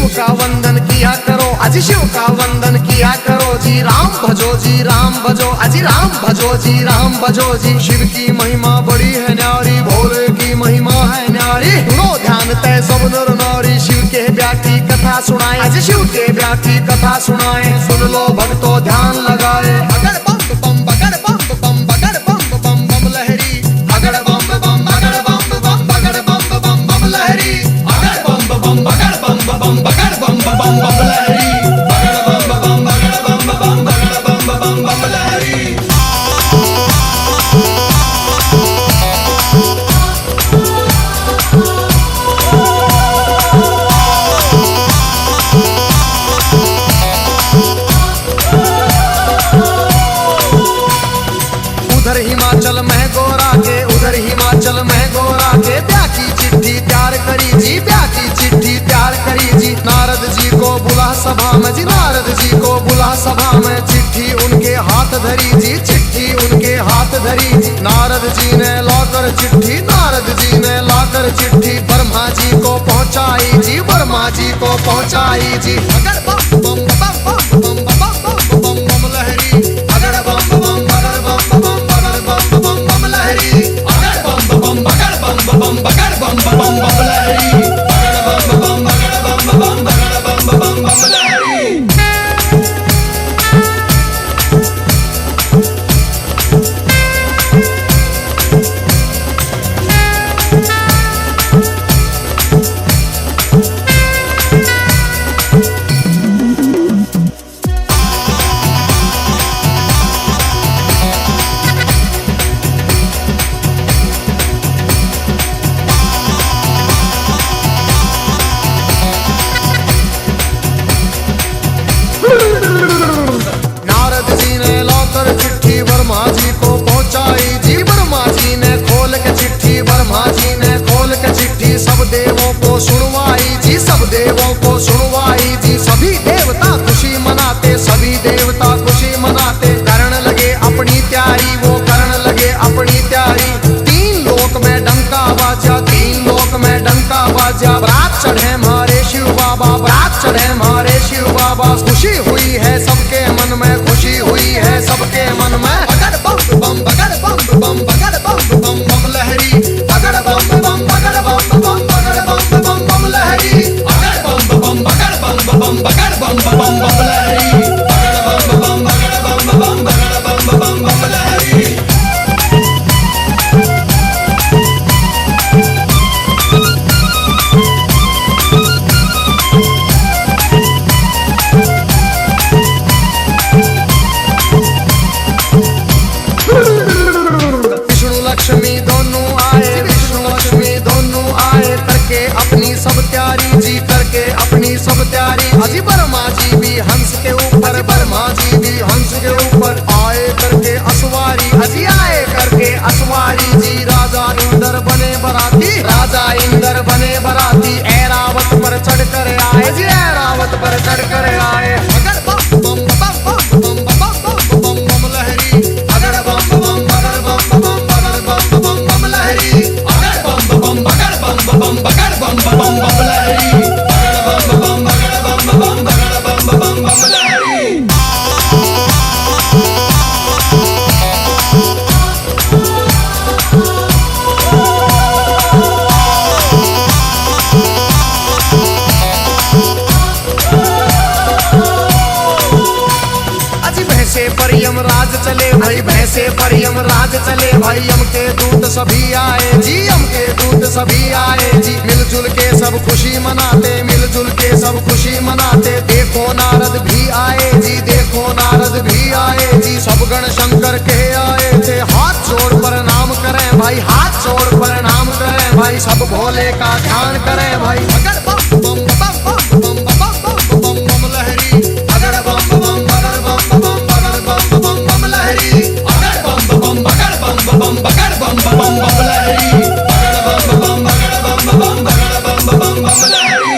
शिव का वंदन किया करो, अजी शिव का वंदन किया करो जी। राम भजो जी राम भजो, अजी राम भजो जी राम भजो जी। शिव की महिमा बड़ी है न्यारी, भोले की महिमा है न्यारी। सुनो ध्यान तय सब नर नारी, शिव के ब्याह की कथा सुनाए, अजी शिव के ब्याह की कथा सुनाए। सुन लो भक्तों ध्यान लगाए। अगर बम बम बगर बम बम बगर बम बम बम लहरी, अगर बम बम बगर बम बम बगर बम बम बम लहरी, अगर बम बम बगर बम बम बगर बम बम बम लहरी, अगर बम बम बगर बम बम बगर बम बम बम लहरी। उधर हिमाचल में गोरा के, उधर हिमाचल में गोरा के ब्याह की चिट्ठी तैयार करी जी, ब्याह की चिट्ठी तैयार करी जी। नारद जी को बुला सभा में जी, नारद जी को बुला सभा में। चिट्ठी उनके हाथ धरी जी, चिट्ठी उनके हाथ धरी जी। नारद जी ने लाकर चिट्ठी, नारद जी ने लाकर चिट्ठी ब्रह्मा जी को पहुंचाई जी, ब्रह्मा जी को पहुंचाई जी। अगर बम बम बम बम बम बम बम बम लहरी, अगर बम बम बगर बम बम बम बम लहरी, अगर बम बम बगर बम बगर बम बम लहरी, अगर बम बम बगर बम बगर बम लहरी। नारद जी ने लाकर चिट्ठी ब्रह्मा जी को पहुंचाई जी, ब्रह्मा जी ने खोल के चिट्ठी, ब्रह्मा जी ने खोल के चिट्ठी सब देवों को सुनवाई जी, सब देवों को सुनवाई जी। सभी देवता खुशी मनाते, सभी देवता खुशी मनाते। करण लगे अपनी तैयारी, वो करण लगे अपनी तैयारी। तीन लोक में डंका बाजा, तीन लोक में डंका बाजा। बारात चढ़े हमारे शिव बाबा, बारात चढ़े हमारे शिव बाबा। खुशी हुई है सबके मन में, खुशी हुई है सबके मन में। अगर बम बम बगर बम बम बगर बम बम बम लहरी, अगर बम बम बगर बम बम बगर बम बम बम लहरी, अगर बम बम बगर बम बगर बम बम लहरी, अगर बम बम बगर बम बगर बम लहरी। लक्ष्मी दोनों आए, विष्णु लक्ष्मी दोनों आए। करके अपनी सब तैयारी जी, करके अपनी सब तैयारी। अजी ब्रह्मा जी भी हंस के ऊपर, ब्रह्मा जी भी हंस के ऊपर आए करके असवारी, अजी आए करके असवारी जी। राजा इंद्र बने बराती, राजा इंद्र बने बराती। ऐरावत पर चढ़ कर आए जी, ऐरावत पर चढ़ कर आए। अगर बम बम बम बम बम बम बम लहरी, अगर बम बम बगर बम बम लहरी, अगर बम बम बगर बम बगर बम लहरी, अगर बम बम बगर बम लहरी। भैंसे पर यमराज चले भाई, भैंसे पर यमराज चले भाई। यम के दूत सभी आए जी, यम के दूत सभी आए जी। मिलजुल के सब खुशी मनाते, मिलजुल के सब खुशी मनाते। देखो नारद भी आए जी, देखो नारद भी आए जी। सब गण शंकर के आए थे, हाथ जोड़ प्रणाम करें भाई, हाथ जोड़ प्रणाम करें भाई। सब भोले का ध्यान करें भाई। अगर बम बम बम बम बम बम बम बम लहरी, अगर बम बम बगर बम बम लहरी, अगर बम बम बगर बम लहरी, अगर बम बगर बम लहरी।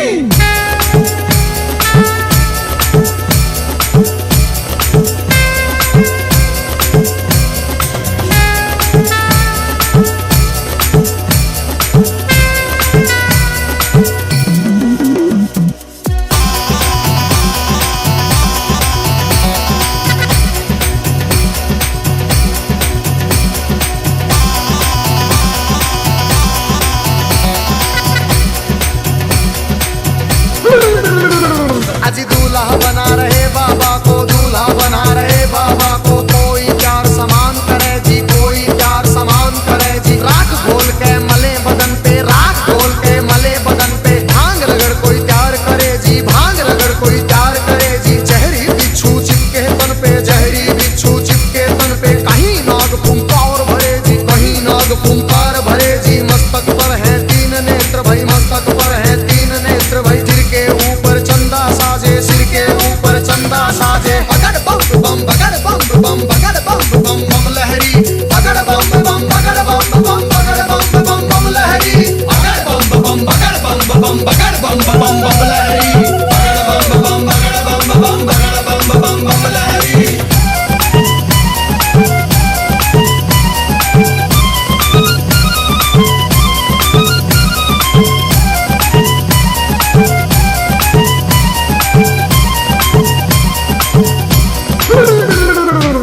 बगड़ बम बम बम लहरी, बगड़ बम बम बगड़ बम बम बगड़ बम बम बम लहरी।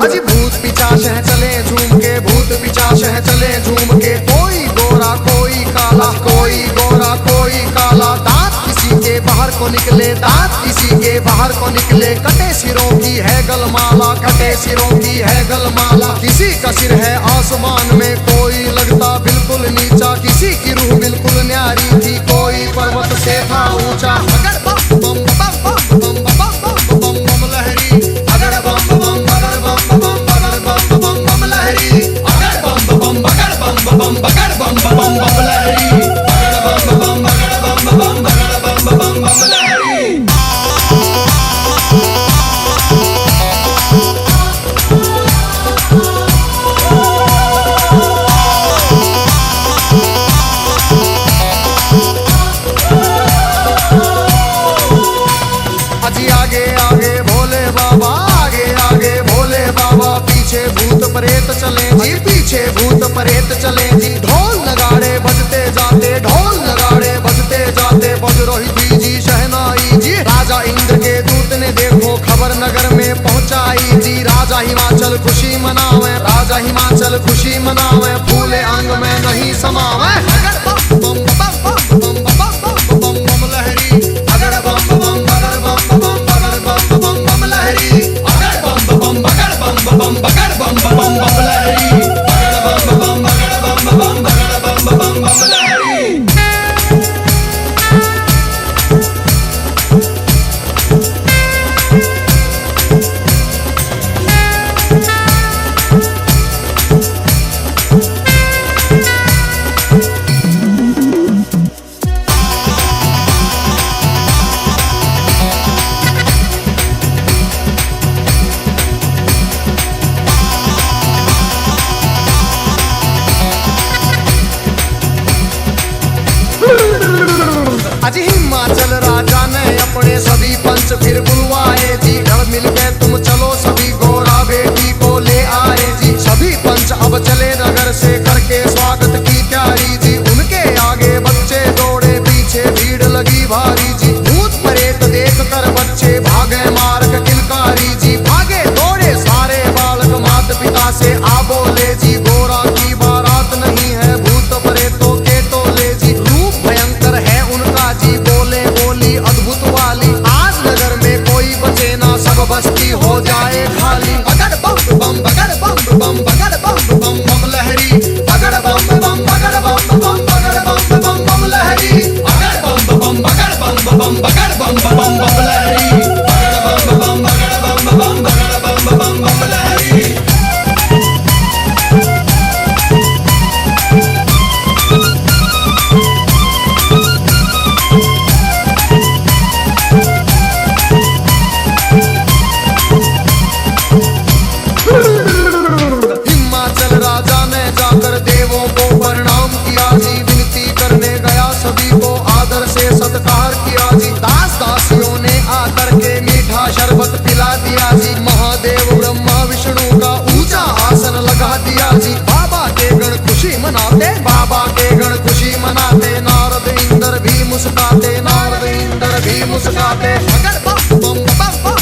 अजी भूत पिशाच है चले झूम के, भूत पिशाच है चले झूम के, कोई गोरा कोई काला, कोई गोरा कोई काला, दांत किसी के बाहर को निकले, दांत किसी के बाहर को निकले, कटे सिरों की है गलमाला, कटे सिरों की है गलमाला, किसी का सिर है आसमान में, कोई लगता बिल्कुल नीचा, किसी की रूह बिल्कुल न्यारी थी, कोई पर्वत से था ऊंचा। बगड़ बम बम बम बम बम बम बम बम लहरी, बगड़ बम बम बगड़ बम बम बगड़ बम बम बम लहरी, बगड़ बम बम बगड़ बम बम बगड़ बम बम बम लहरी, बगड़ बम बम बगड़ बम बम बगड़ बम बम बम लहरी। अजी आगे आगे भोले बाबा, आगे आगे भोले बाबा, पीछे भूत प्रेत चले जी, पीछे भूत प्रेत चले जी, ढोल नगाड़े बजते जाते, ढोल नगाड़े बजते जाते, बज रही थी जी शहनाई जी, राजा इंद्र के दूत ने देखो खबर नगर में पहुंचाई जी, राजा हिमाचल खुशी मनावे, राजा हिमाचल खुशी मनावे, फूले अंग में नहीं समावे। बगड़ बम बम बम बम बम बम बम लहरी, बगड़ बम बम बगड़ बम बम बगड़ बम बम बम लहरी, बगड़ बम बम बगड़ बम बम बगड़ बम बम बम लहरी, बगड़ बम बम बगड़ बम बम बगड़ बम बम बम लहरी। अजी हिमाचल राजा ने अपने सभी पंच फिर बुलवाए जी, घर मिल के तुम चलो सभी गोरा बेटी को ले आए जी, सभी पंच अब चले नगर से करके स्वागत की तैयारी जी, उनके आगे बच्चे दौड़े पीछे भीड़ लगी भारी जी, भूत प्रेत देख कर बच्चे भागे मार्ग किलकारी जी, भागे दौड़े सारे बालक माता पिता से आ बोले जी, गोरा की बारात नहीं है भूत प्रेतों के टोले जी, रूप भयंकर है उनका जी, बोले बोली अद्भुत वाली, आज नगर में कोई बचे ना सब बस्ती हो जाए खाली। बगड़ बम बम बगड़ बम बम बगड़ बम बम बम लहरी, बगड़ बम बम बगड़ बम बम बगड़ बम बम बम लहरी, बगड़ बम बम बगड़ बम बम बगड़ बम बम बम लहरी, बगड़ बम बम बगड़ बम बम बगड़ बम बम बम लहरी। हिमाचल राजा ने जाकर देवों को प्रणाम किया जी, विनती करने गया सभी को आदर से सत्कार किया जी, दास दासियों ने आकर के मीठा शरबत पिला दिया जी, महादेव ब्रह्मा विष्णु का ऊंचा आसन लगा दिया जी, बाबा के गण खुशी मनाते, बाबा के गण खुशी मनाते, नारद इंद्र भी मुस्काते, नारद इंद्र भी मुस्काते। बगड़ बम बम बम बम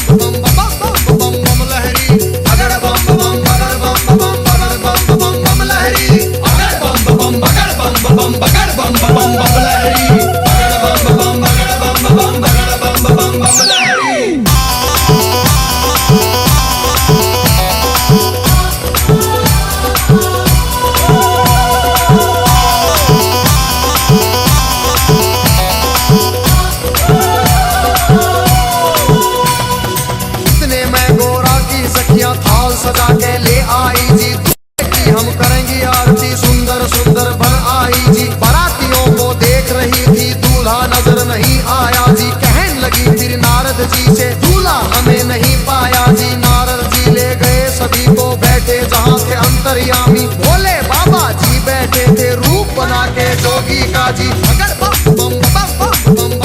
बम बम बम लहरी, बगड़ बम बम बगड़ बम बम बगड़ बम बम बम लहरी, बगड़ बम बम बगड़ बम बम बगड़ बम बम बम लहरी, बगड़ बम बम बगड़ बम बम बगड़ बम बम लहरी। थाल सजा के ले आई जी, कि हम करेंगे आरती, सुंदर सुंदर बन आई जी, बारातियों को देख रही थी दूल्हा नजर नहीं आया जी, कहने लगी फिर नारद जी से दूल्हा हमें नहीं पाया जी, नारद जी ले गए सभी को बैठे जहाँ थे अंतर्यामी, भोले बाबा जी बैठे थे रूप बना के जोगी का जी। बगड़ बम बम बम बम बम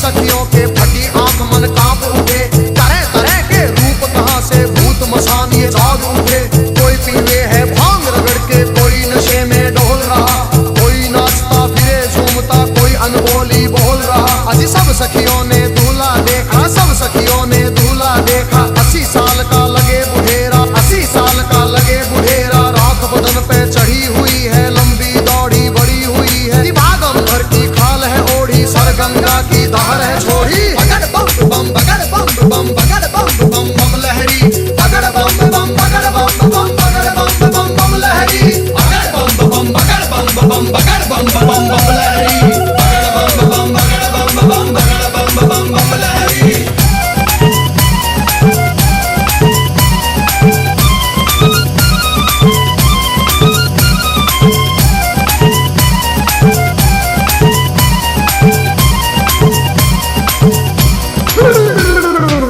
सखियों के फटी आंख मन कांप उठे, तरह तरह के रूप कहां से भूत मसान ये जाग उठे। कोई पीवे है भांग रगड़ के, कोई नशे में डोल रहा, कोई नाचता फिरे झूमता, कोई अनबोली बोल रहा। अजी सब सखियों ने दूल्हा देखा, सब सखियों ने दूल्हा देखा। 80 साल का लगे बुढ़ेरा, 80 साल का लगे बुढ़ेरा। राख बदन पे चढ़ी हुई है, लंबी दौड़ी बड़ी हुई है। दिमागम भर की खाल है ओढ़ी, सर गंगा की धार है छोड़ी। बगड़ बम बम बगड़ बम बम बगड़ बम बम बम लहरी, बगड़ बम बम बगड़ बम बम बगड़ बम बम बम लहरी, बगड़ बम बम बगड़ बम बम बगड़ बम बम बम लहरी, बगड़ बम बम बगड़ बम बम बगड़ बम बम बम लहरी।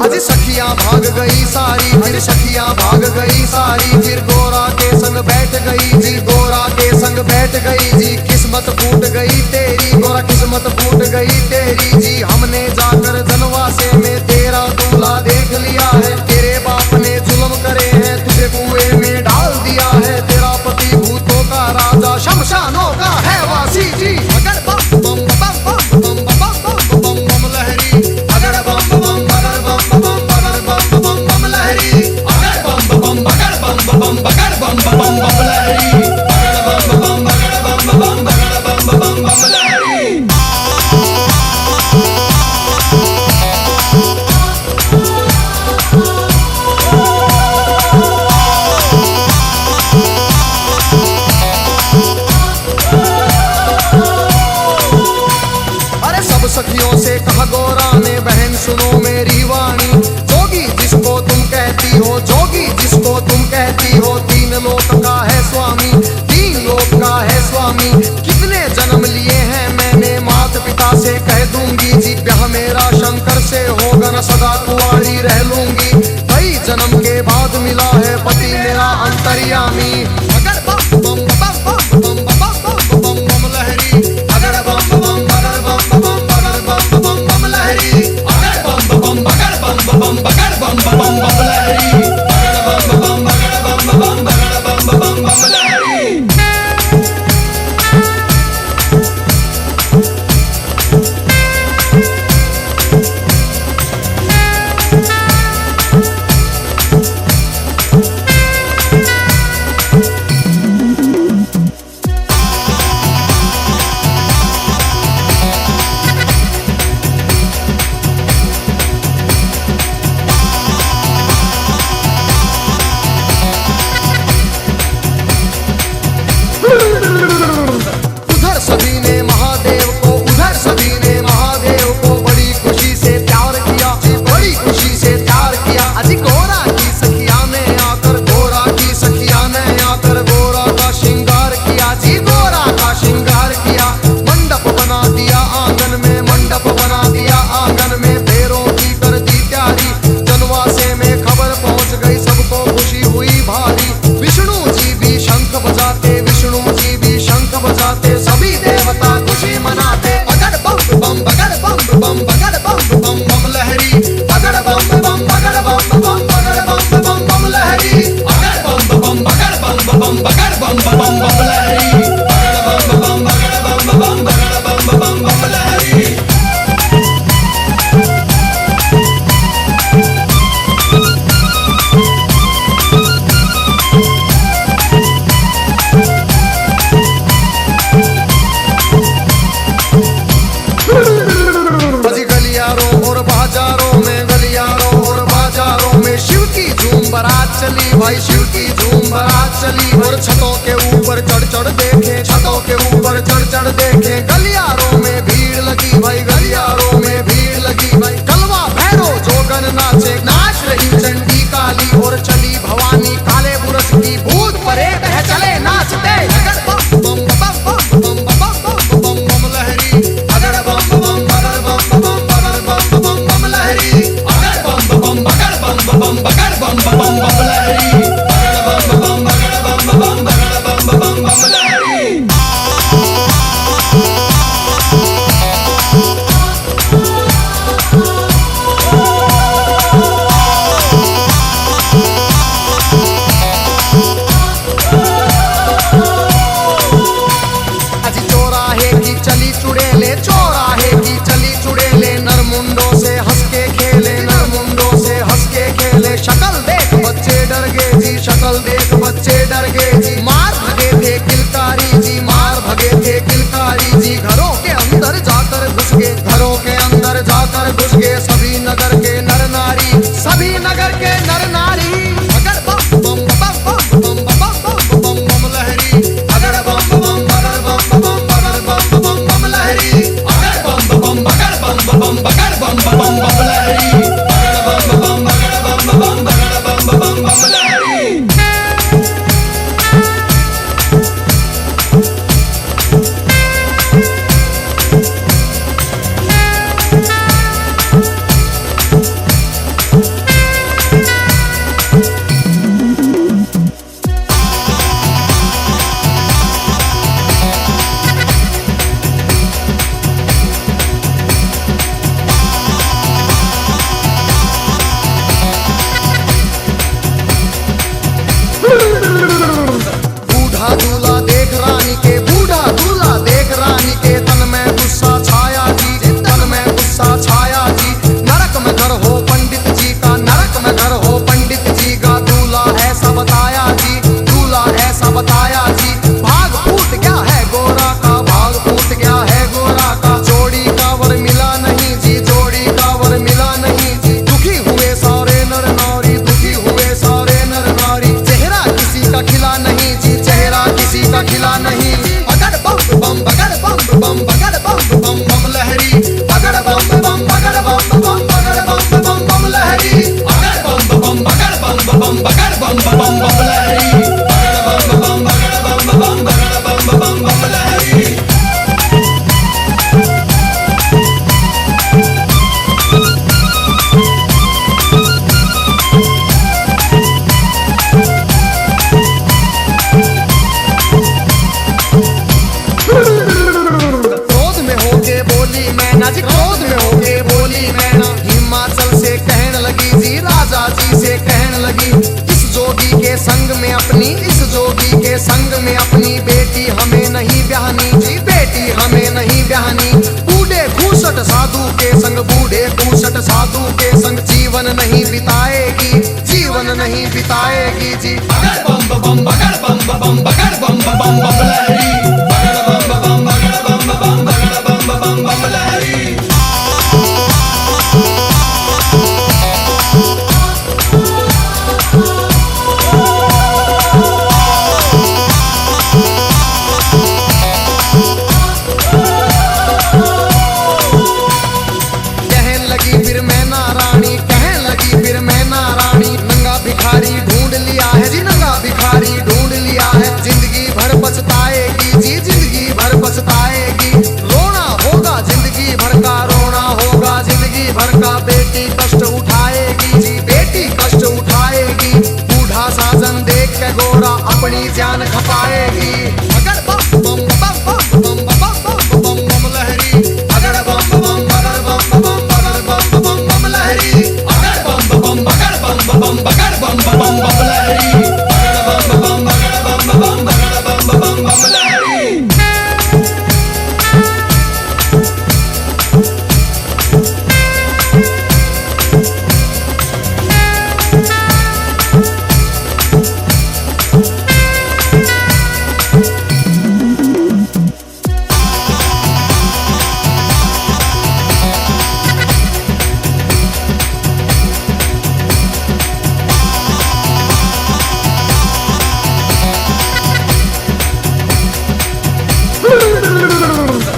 अजी सखियां भाग गई सारी, फिर सखियां भाग गई सारी। फिर गोरा के संग बैठ गई जी, गोरा के संग बैठ गई जी। किस्मत फूट गई तेरी गोरा, किस्मत फूट गई तेरी जी। हमने जाकर जनवासे में तेरा दूल्हा देख लिया है। तेरे बाप ने जुल्म करे हैं, तुझे कुएं में डाल दिया है। तेरा पति भूतों का राजा, शमशानों का है वासी जी। अगर बम बम बम बम बम बम बम बम लहरी, अगर बम बम बगड़ बम बम बगड़ बम बम बम लहरी, अगर बम बम बगड़ बम बम बगड़ बम बम बम लहरी, अगर बम बम बगड़ बम बम बगड़ बम बम बम लहरी। अरे सब सखियों से कहा गोरा ने, बहन सुनो मेरी वाणी। जोगी जिसको तुम कहती हो, जोगी जिसको तुम कहती हो, 3 लोक का है स्वामी, 3 लोक का है स्वामी। कितने जन्म लिए हैं मैंने, माता पिता से कह दूंगी जी। ब्याह मेरा शंकर से होगा न, सदा कुंवारी रह लूंगी। कई जन्म के बाद मिला है पति मेरा अंतर्यामी। अगर बम बम बम बम बम बम बम बम लहरी, अगर बम बम बगड़ बम बम बगड़ बम बम बम लहरी, अगर बम बम बगड़ बम बम बगड़ बम बम बम लहरी, अगर बम बम बगड़ बम बम बगड़ बम बम बम लहरी। उधर सभी ने महादेव को, उधर सभी ने महादेव को बड़ी खुशी से प्यार किया, बड़ी खुशी से प्यार किया। अजी गोरा की सखिया ने आकर, गोरा की सखिया ने आकर गोरा का श्रृंगार किया जी, गोरा का श्रृंगार किया। मंडप बना दिया आंगन में, मंडप बना दिया आंगन में। पैरों की कर दी तैयारी, जनवासे में खबर पहुंच गई, सबको खुशी हुई भारी। विष्णु जी भी शंख बजाते, विष्णु जी भी शंख बजाते, सभी देवता खुशी मनाते। अगर बम बम बगड़ बम बम बगड़ बम बम बम लहरी, अगर बम बम बगड़ बम बम बगड़ बम बम बम लहरी, अगर बम बम बगड़ बम बम बगड़ बम बम बम लहरी, अगर बम बम बगड़ बम बम बगड़ बम बम बम लहरी। अजी गलियारों और बाजारों में, गलियारों और बाजारों में शिव की झूम बारात चली भाई, शिव की झूम बारात चली। और छतों के ऊपर चढ़ चढ़ देखे, छतों के ऊपर चढ़ चढ़ देखे। गलियारों में भीड़ लगी भाई, गलियारों में भीड़ लगी भाई। कलवा भैरो जोगन नाचे, नाच रही चंडी काली। और चली भवानी काले बुरस की, भूत परेत है चले नाचते। अगर बम बम बम बम बम बम बम बम लहरी, अगर बम बम बगड़ बम बम बगड़ बम बम बम लहरी, अगर बम बम बगड़ बम बम बगड़ बम बम बम लहरी, अगर बम बम बगड़ बम बम बगड़ बम बम बम लहरी। करके जी मार भगे थे किलकारी जी, मार भगे थे किलकारी जी। घरों के अंदर जाकर घुस गए, घरों के अंदर जाकर घुस गए सभी नगर के नर नारी, सभी नगर के नर नारी। अगर बम बम बम बम बम बम बम बम बम लहरी, अगर बम बम बगर बम बम बगर बम बम बम लहरी, अगर बम बम बगर बम बम बगर बम बम बम लहरी, अगर बम बम बगर बम बम बगर बम बम बम लहरी। बूढ़ा दूल्हा देख रानी के, बूढ़ा दूल्हा देख रानी के, तन में गुस्सा छाया जी, तन में गुस्सा छाया जी। नरक में घर हो पंडित जी का, नरक में घर हो पंडित जी का। दूल्हा ऐसा बताया जी, दूल्हा ऐसा बताया जी। भाग फूट गया है गोरा का, भाग फूट गया है गोरा का। जोड़ी का वर मिला नहीं जी, जोड़ी का वर मिला नहीं जी। दुखी हुए सारे नर नारी, दुखी हुए सारे नर नारी। चेहरा किसी का खिला नहीं जी, चेहरा किसी का खिला नहीं। अगर बम बम बगर बम बम बगर बम बम बम लहरी, अगर बम बम बगर बम बम बगर बम बम बम लहरी, अगर बम बम बगर बम बम बगर बम बम बम लहरी, अगर बम बम बगर बम बम बगर बम बम बम लहरी। क्रोध में होके बोली मैना जी, क्रोध में होके बोली मैना। हिमाचल से कहने लगी जी, राजा जी से कहने लगी। इस जोगी के संग में अपनी, इस जोगी के संग में अपनी बेटी हमें नहीं ब्याहनी जी, बेटी हमें नहीं ब्याहनी। बूढ़े खूसट साधु के संग, बूढ़े खूसट साधु के संग जीवन नहीं बिताएगी, जीवन नहीं बिताएगी जी। अगर बम बम बगर बम बम बगर बम बम बम लहरी, अगर बम बम बगर बम बम बगर बम बम बम लहरी। कहने लगी फिर मैना रानी, कहने लगी फिर मैना रानी। नंगा भिखारी ढूंढ लिया है जी, नंगा भिखारी ढूंढ लिया है। जिंदगी भर पछताएगी जी, जिंदगी भर पछताएगी। रोना होगा जिंदगी भर का, रोना होगा जिंदगी भर का। बेटी कष्ट उठाएगी जी, बेटी कष्ट उठाएगी। बूढ़ा साजन देख के गोरा अपनी जान खपाएगी। अगर बम बम बम बम बम बम बम बम बम लहरी, अगर बम बम बगर बम बम बगर बम बम बम लहरी, अगर बम बम बगर बम बम बगर बम बम बम लहरी, अगर बम बम बगर बम बम बगर बम बम बम लहरी।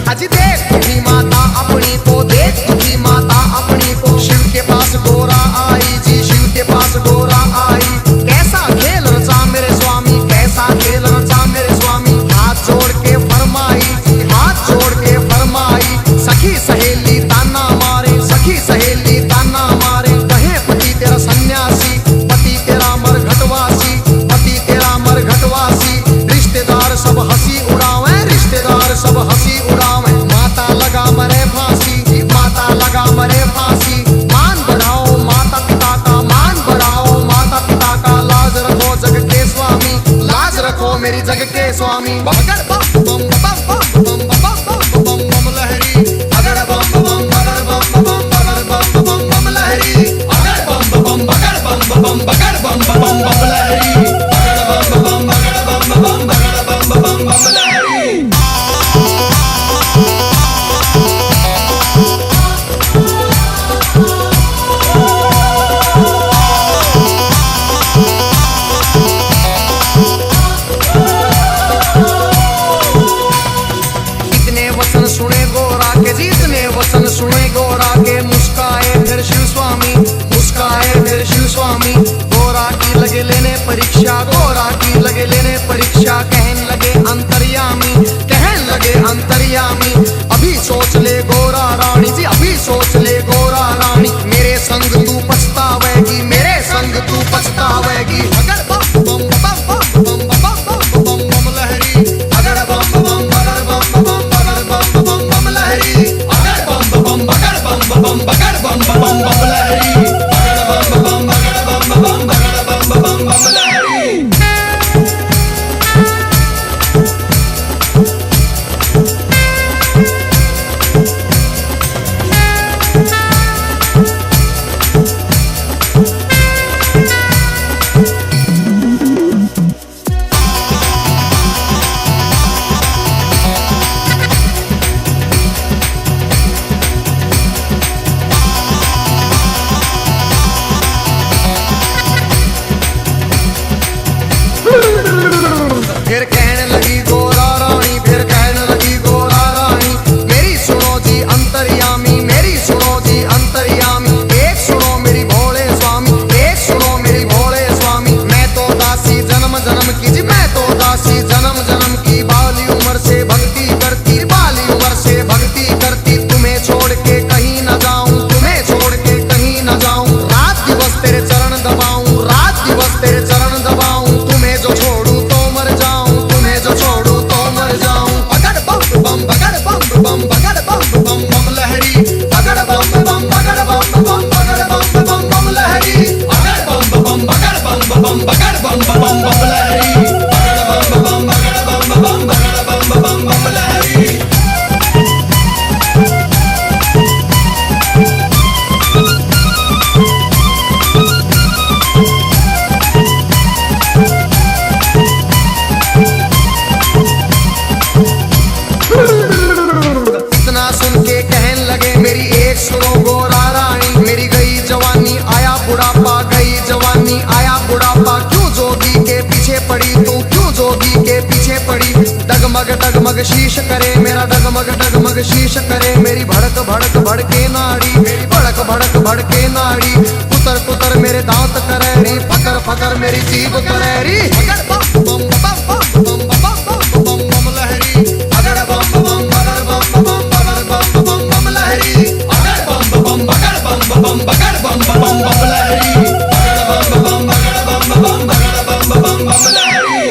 अजी देख तुझी माता अपनी को, देख तुझी माता अपनी को। शिव के पास गोरा आई जी, शिव के पास गोरा आई। कैसा खेल रचा मेरे स्वामी, कैसा खेल रचा मेरे स्वामी। हाथ जोड़ के फरमाई जी, हाथ जोड़ के फरमाई। सखी सहेली ताना मारे, सखी सहेली ताना मारे। कहे पति तेरा सन्यासी, पति तेरा मरघटवासी, पति तेरा मरघटवासी। रिश्तेदार सब हंसी उड़ावे, रिश्तेदार सब हंसी उड़ावे। माता लगा मरे फांसी, माता लगा मरे फांसी। मान बढ़ाओ माता पिता का, मान बढ़ाओ माता पिता का। लाज रखो जग के स्वामी, लाज रखो मेरी जग के स्वामी। बगर बम बम बम बम बम बम बम बम लहरी, अगर बम बम बगर बम बम बगर बम बम बम लहरी, अगर बम बम बगर बम बम बगर बम बम बम लहरी, अगर बम बम बगर गोरा के जीतने वचन सुने गोरा के। मुस्काए फिर शिव स्वामी, मुस्काए फिर शिव स्वामी। गोरा की लगे लेने परीक्षा, गोरा की लगे लेने परीक्षा। कहने लगे अंतर्यामी, कहने लगे अंतर्यामी। अभी सोच ले गोरा रानी जी, अभी सोच ले गोरा रानी। मेरे संग तू पछतावेगी, मेरे संग तू पछतावेगी। अगर बम बम बम बम बम बम बम बम बम लहरी, अगर बम बम बगर बम बम बगर बम बम बम लहरी, अगर बम बम बगर बम बम बगर बम बम बम लहरी, अगर बम बम बगर बम बम बगर बम बम बम लहरी। फिर कहने लगी गोरा रानी, फिर कहने लगी गोरा रानी। मेरी सुनो जी अंतर्यामी, मेरी सुनो जी अंतर्यामी। एक सुनो मेरी भोले स्वामी, एक सुनो मेरी भोले स्वामी। मैं तो दासी जन्म जन्म की जी, मैं तो दासी जन्म जन्म की। बाली उम्र से भक्ति करती, बाली उम्र से भक्ति करती। तुम्हें छोड़ के कहीं न जाऊं, तुम्हें छोड़ के कहीं न जाऊं। रात दिवस तेरे चरण दबाऊं, रात दिवस तेरे चरण दबाऊं। तुम्हें जो छोड़ू तो मर जाऊं, तुम्हें जो छोड़ू तो मर जाऊं। अगर बम बम बगर बम बम बगर बम बम बम लहरी, अगर बम बम बगर बम बम बगर बम बम बम लहरी, अगर बम बम बगर बम बम बगर बम बम बम लहरी, अगर बम बम बगर बम बम बगर बम बम बम लहरी। इतना सुन के कहने लगे मेरी एक सुनो गोरा रानी। मेरी गई जवानी आया बुढ़ापा, गई जवानी आया बुढ़ापा। क्यों जोगी के पीछे पड़ी तू, क्यों जोगी के पीछे पड़ी। डगमग डगमग शीश करे मेरा, डगमग डगमग शीश करे। मेरी भड़क भड़क भड़के नाड़ी, मेरी भड़क भड़क भड़के नाड़ी। कुतर कुतर मेरे दांत करेरी, फकर फकर मेरी जीभ करेरी। अगर बम बम बम बम बम बम बम बम लहरी, अगर बम बम बगर बम बम बगर बम बम बम लहरी, अगर बम बम बगर बम बम बगर बम बम बम लहरी, अगर बम बम बगर बम बम बगर बम बम बम लहरी।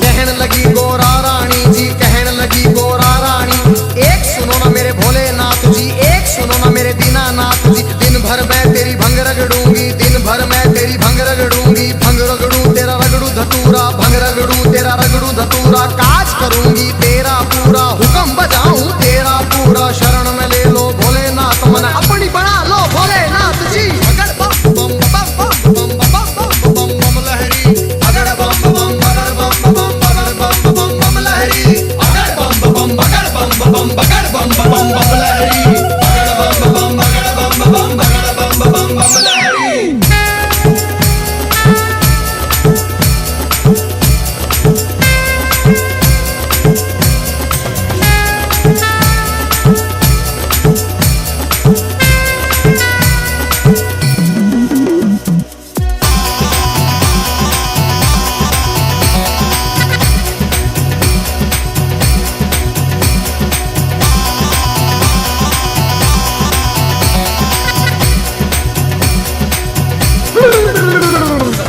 कहने लगी गोरा रानी जी, कहने लगी गोरा रानी। एक सुनो ना मेरे भोलेनाथ जी, एक सुनो ना मेरे दीनानाथ जी। दिन भर मैं तेरी भंग रगड़ूंगी, दिन भर मैं तेरी भंग रगड़ूंगी। भंग रगड़ू तेरा रगड़ू धतूरा, भंग रगड़ू तेरा रगड़ू धतूरा। काज करूंगी तेरा पूरा, हुक्म बजाऊं तेरा पूरा। शरण में ले लो भोलेनाथ, मन अपनी बना लो भोलेनाथ जी। अगर बम बम बम बम बम बम बम बम लहरी, अगर बम बम बगर बम बम बगर बम बम बम लहरी, अगर बम बम बगर बम बम बगर बम बम बम लहरी, अगर बम बम बगर बम बम बगर बम बम बम लहरी।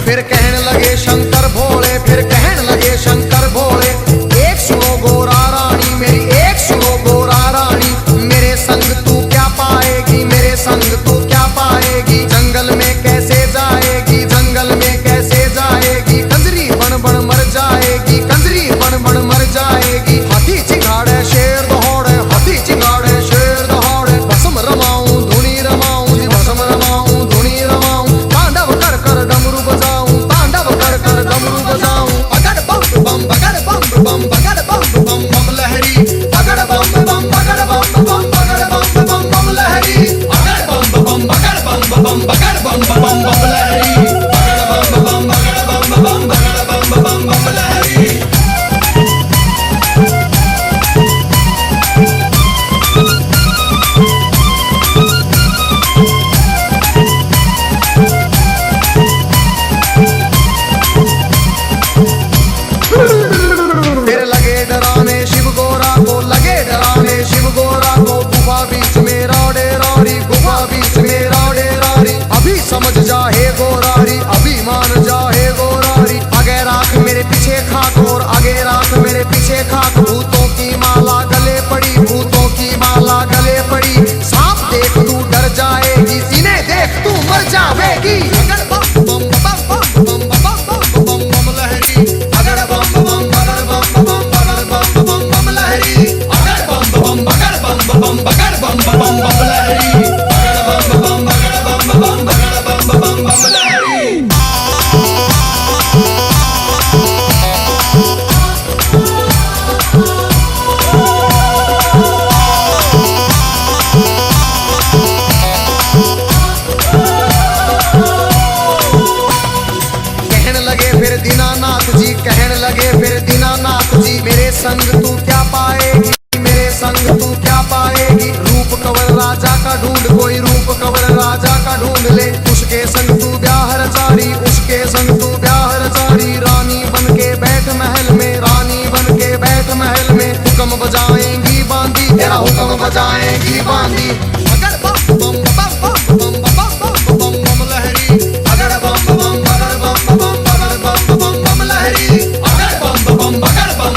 फिर कहने लगे शंकर भोले, फिर कहने लगे शंकर भोले। एक सुनो गोरा रानी मेरी, एक सुनो गोरा रानी। मेरे संग तू क्या पाएगी, मेरे संग तू क्या पाएगी। जंगल में कैसे जाएगी, जंगल में कैसे जाएगी। कंजरी बन बन मर जाएगी, कंजरी बन बन मर जाएगी। हाथी चिंगाड़े शेर दौड़े, हाथी चिंगाड़े शेर दौड़े। भस्म रमाऊं धुनी रमाऊं जी, भस्म रमाऊं धुनी रमाऊं। तांडव कर कर डमरू बजाऊं, तांडव कर कर डमरू बजाऊं। अगर बम बम बगर बम बम बगर बम बम बम लहरी, अगर बम बम बगर बम बम बम बगड़ बम बम बम लहरी, अगड़ बम बम बगड़ बम बगड़ बम बम लहरी, बगड़ बम बगड़ बम बगड़ बम लहरी। फिर लगे डराने शिव गोरा को, लगे डराने शिव गोरा को, गुफा बीच में रौड़े रौड़ी, गुफा बीच में रौड़े रौड़ी। अभी समझ जा हे गोरारी, अभी मान जा हे गोरारी। आगे राख मेरे पीछे खाक और आगे राख मेरे पीछे खाक। भूतों की माला गले पड़ी, भूतों की माला गले पड़ी। सांप देख तू डर जाएगी, इन्हें देख तू मर जाएगी। अगड़ बम बम बम बम बम बम बम बम लहरी, अगड़ बम बम बगड़ बम बम लहरी, अगड़ बम बगड़ बम लहरी, अगड़ बम बगड़ बम लहरी। कहने लगे फिर दीनानाथ जी, कहने लगे फिर दीनानाथ जी, मेरे संग तू क्या पाएगी, मेरे संग तू क्या पाएगी। रूप कंवर राजा का ढूंढ, कोई रूप कंवर राजा का ढूंढ ले। उसके संग तू ब्याह रचारी, उसके संग तू ब्याह रचारी। रानी बन के बैठ महल में, रानी बन के बैठ महल में। हुक्म बजाएंगी बांदी, तेरा हुक्म बजाएंगी बांदी। अगड़ बम बम बम बम बम बम बम लहरी, अगड़ बम बम बगड़ बम बम लहरी, अगड़ बम बम बगड़ बम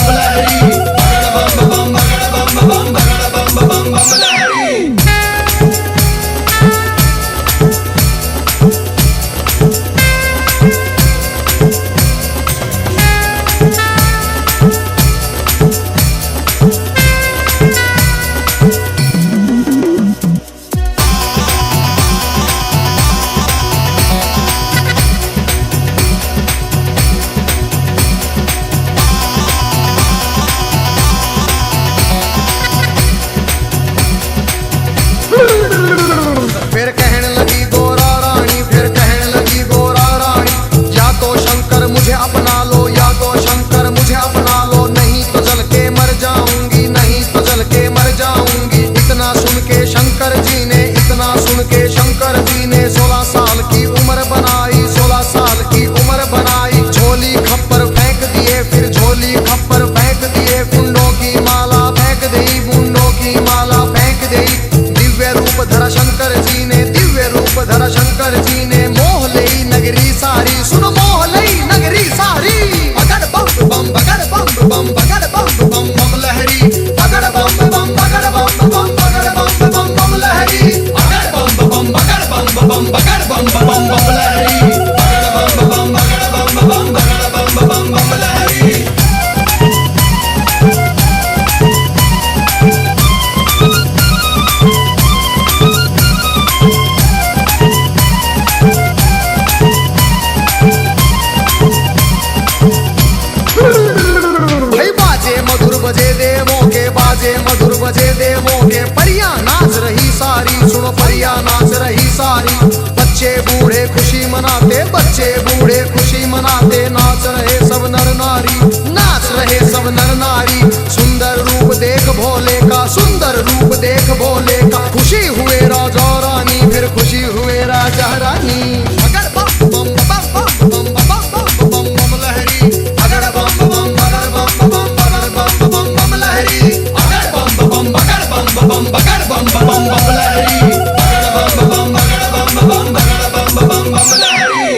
लहरी, अगड़ बम बगड़ बम लहरी। फिर कहने लगी गोरा रानी, फिर कहने लगी गोरा रानी। या तो शंकर मुझे अपना लो, या तो शंकर मुझे अपना लो। नहीं तो जल के मर जाऊंगी, नहीं तो जल के मर जाऊंगी। इतना सुन के शंकर जी ने, इतना सुन के शंकर जी ने 16 साल की उम्र बनाई, 16 साल की उम्र बनाई। झोली खप्पर फेंक दिए, फिर झोली खप्पर फेंक दिए। बुंडों की माला फेंक दी, बुंडों की माला फेंक दी। दिव्य रूप धरा शंकर जी ने, दिव्य रूप धरा शंकर जी ने। मोह लई नगरी सारी, सुन मोह लई नगरी सारी। अगड़ बम बम बगड़ बम बगड़ बम लहरी, अगड़ बम बम बगड़ बम लहरी, अगड़ बम बगड़ बम लहरी, अगड़ बम बगड़ बम लहरी। बजे देवों के, बाजे मधुर बजे देवों के। परियां नाच रही सारी, सुनो परियां नाच रही सारी। बच्चे बूढ़े खुशी मनाते, बच्चे बूढ़े खुशी मनाते। नाच रहे सब नर नारी, नाच रहे सब नर नारी। सुंदर रूप देख भोले का, सुंदर रूप देख भोले का। खुशी हुए राजा रानी, फिर खुशी हुए राजा रानी। अगड़ बम बम बम बम बम बम लहरी, अगड़ बम बम बगड़ बम लहरी, अगड़ बम बम बगड़ बम लहरी, अगड़ बम बगड़ बम लहरी।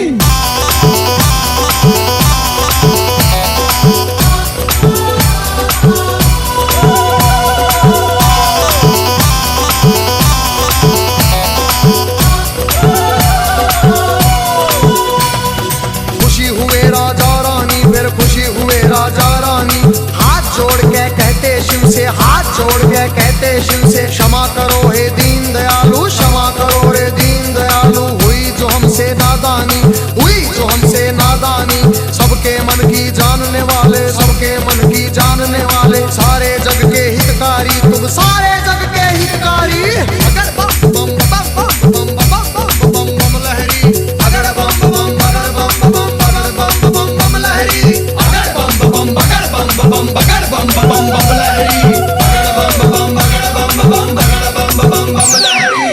खुशी हुए राजा रानी, फिर खुशी हुए राजा रानी। हाथ जोड़ के कहते शिव से, हाथ जोड़ के कहते शिव से। क्षमा करो हे दीन दयालु, क्षमा करो रे दीन दयालु। हुई जो हमसे नादानी, हुई जो हमसे नादानी। सबके मन की जानने वाले, सबके मन की जानने वाले। सारे जग के हितकारी तुम सारे जग के हितकारी। अगर बम बम बम बम बम बम बम बम लहरी, अगर बम बम बगर बम बम बगर बम बम बम लहरी, अगर बम बम बगर बम बम बगर बम बम बम लहरी, अगर बम बम बगर बम बम बगर बम बम बम लहरी।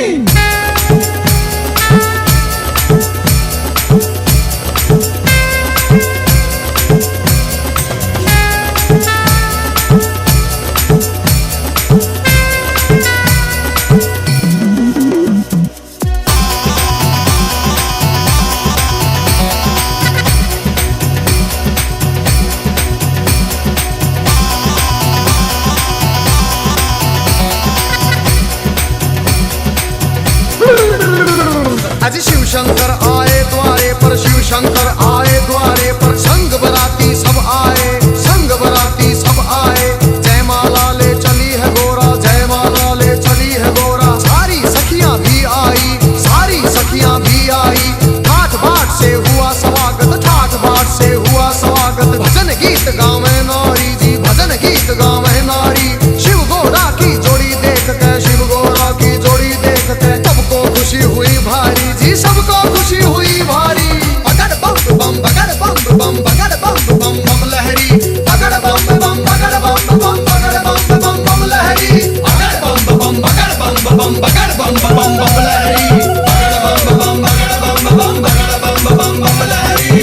आज शिव शंकर आए द्वारे पर, शिव शंकर आए द्वारे पर, संग बराती सब आए, संग बराती सब आए। जय माला ले चली है गोरा, जय माला ले चली है गोरा। सारी सखियां भी आई, सारी सखियां भी आई। ठाठ बाट से हुआ स्वागत, ठाठ बाट से हुआ स्वागत। भजन गीत गावे नारी जी, भजन गीत गावे नारी। शिव गोरा की जोड़ी देख के, शिव गोरा की जोड़ी देख के सबको खुशी हुई भारी जी, सबको खुशी हुई भारी। अगर बम बम बगर बम बम बगर बम बम बम लहरी, अगर बम बम बगर बम बम बगर बम बम बम लहरी, अगर बम बम बगर बम बम बगर बम बम बम लहरी, अगर बम बम बगर बम बम बगर बम बम बम लहरी।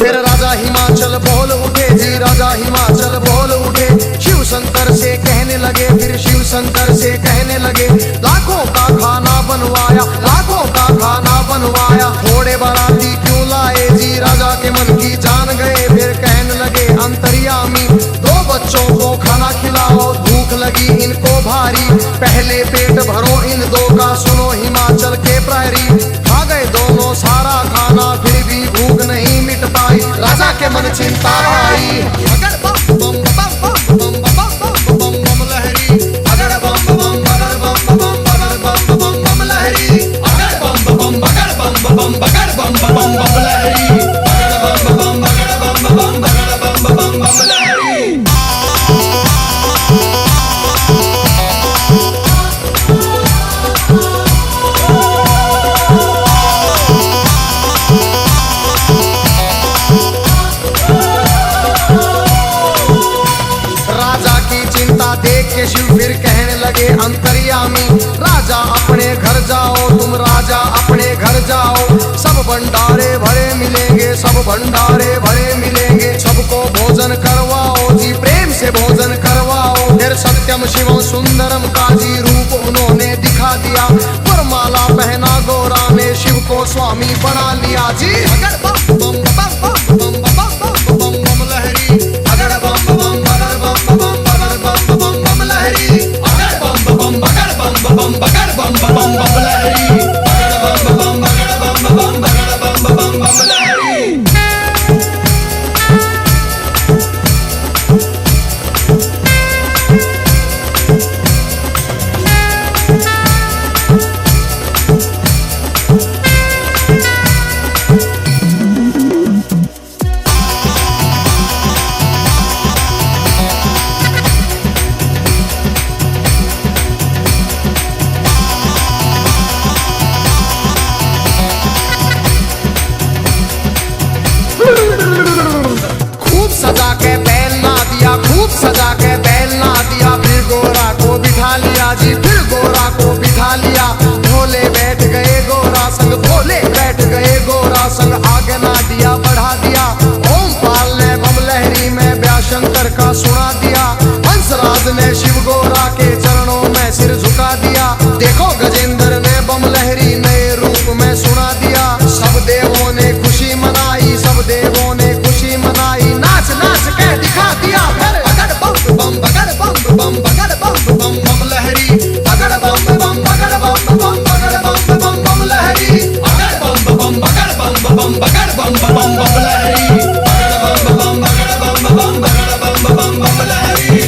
फिर राजा हिमाचल बोल उठे जी, राजा हिमाचल बोल उठे। शिव शंकर से कहने लगे, फिर शिव शंकर से कहने लगे। लाखों का खाना बनवाया, लाखों का खाना बनवाया। थोड़े बाराती क्यों लाए जी, राजा के मन की जान गए। फिर कहने लगे अंतर्यामी, दो बच्चों को खाना खिलाओ, भूख लगी इनको भारी। पहले पेट भरो इन दो का, सुनो हिमाचल के प्रहरी। खा गए दोनों सारा खाना, फिर भी भूख नहीं मिट पाई। राजा के मन चिंता आई। अगर बम बम बम बम बम बम बम बम लहरी, अगर बम बम बगर बम बम बगर बम बम बम लहरी, अगर बम बम बगर बम बम बगर बम बम बम लहरी, अगर बम बम बगर बम बम बगर बम बम बम लहरी। देख के शिव फिर कहने लगे अंतर्यामी, राजा अपने घर जाओ, तुम राजा अपने घर जाओ। सब भंडारे भरे मिलेंगे, सब भंडारे भरे मिलेंगे। सबको भोजन करवाओ जी, प्रेम से भोजन करवाओ। फिर सत्यम शिवम सुंदरम का जी रूप उन्होंने दिखा दिया। वरमाला पहना गोरा ने, शिव को स्वामी बना लिया जी। अगर बम बम बम बम बम बम बम बम लहरी, अगर बम बम बगर बम बम बगर बम बम बम लहरी, अगर बम बम बगर बम बम बगर बम बम बम लहरी, अगर बम बम बगर बम बम बगर बम बम बम लहरी। सजा के बैल ना दिया, खूब सजा के बैल ना दिया। फिर गोरा को बिठा लिया जी, फिर गोरा को बिठा लिया। भोले बैठ गए गोरा संग, भोले बैठ गए गोरा संग। आगे ना दिया बढ़ा दिया, ओम पाल ने बम लहरी में व्याशंकर का सुना दिया। हंसराज ने शिव गोरा के चरणों में सिर झुका दिया। देखो गजेंद्र ने बम लहरी नए रूप में सुना दिया। सब देवों ने खुशी मनाई, सब देवों ने खुशी मनाई। नाच नाच के दिखा दिया फिर। अगर बम बम बगर बम बम बगर बम बम बम लहरी, अगर बम बम बगर बम बम बगर बम बम बम लहरी, अगर बम बम बगर बम बम बगर बम बम बम लहरी, अगर बम बम बगर बम बम बगर बम बम बम लहरी।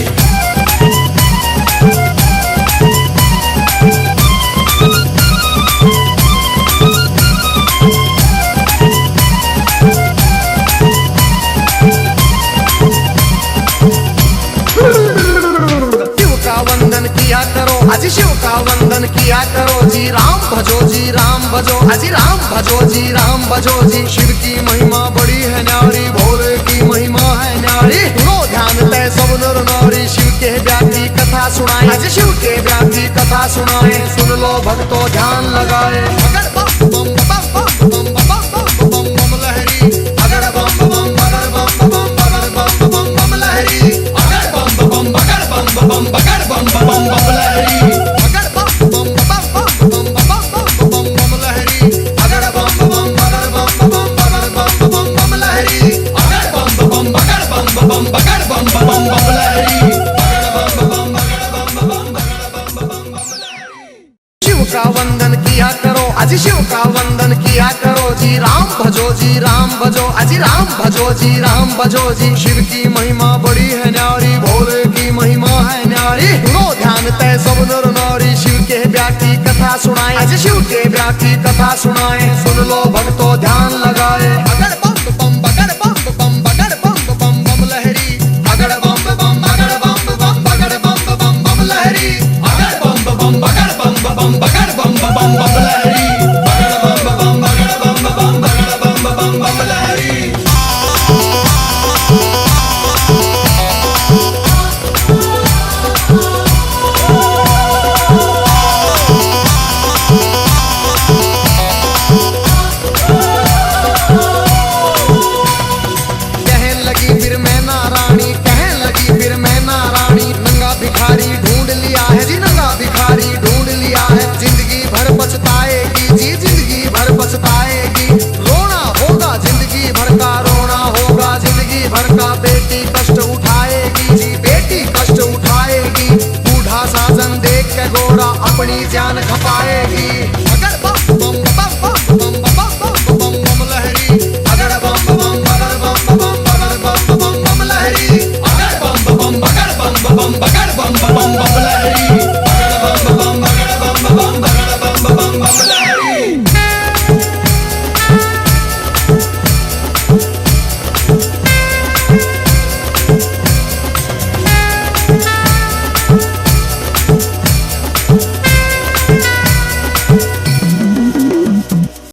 अजी शिव का वंदन किया करो जी, राम भजो जी राम भजो, अजी राम भजो जी राम भजो जी। शिव की महिमा बड़ी है न्यारी, भोले की महिमा है न्यारी। सुनो ध्यान तय सब नर नारी, शिव के व्यापी कथा सुनाए, अजी शिव के व्यापी कथा सुनाए। सुन लो भक्तों ध्यान लगाए, अगर बम बम बम बम बम बम बम बम लहरी, अगर बम बम बगर बम बम बगर बम बम बम लहरी, अगर बम बम बगर बम बम बगर बम बम बम लहरी, अगर बम बम बम बम बम बम बम लहरी, अगर बम बम बगर बम बम बगर बम बम बम लहरी, अगर बम बम बगर बम बम बगर बम बम बम लहरी, अगर बम बम बगर बम बम बगर बम बम लहरी। शिव का वंदन किया करो, अजी शिव का वंदन किया करो जी, राम भजो जी राम भजो, अजी राम भजो जी राम भजो जी। शिव की महिमा बड़ी है न्यारी, भोले की महिमा है न्यारी। सुनो ध्यान तय सब नर नारी, शिव के व्यापी कथा सुनाए, अजी शिव के व्यापी कथा सुनाए। सुन लो भक्तों ध्यान लगाए, अगर बम बम बगर बम बम बगर बम बम बम लहरी, अगर बम बम बगर बम बम बगर बम बम बम लहरी, अगर बम बम बगर बम बम बगर बम बम बम लहरी, अगर बम बम बगर बम बम बगर बम बम बम लहरी। कहने लगी फिर मैं नारायणी, कहने लगी फिर मैं नारायणी, नंगा भिखारी ढूंढ लिया है जी, नंगा भिखारी ढूंढ लिया है। जिंदगी भर पछताएगी जी, जिंदगी भर पछताएगी। रोना होगा जिंदगी भर का, रोना होगा जिंदगी भर का। बेटी कष्ट उठाएगी जी, बेटी कष्ट उठाएगी। बूढ़ा साजन देख के घोड़ा अपनी जान खपाएगी।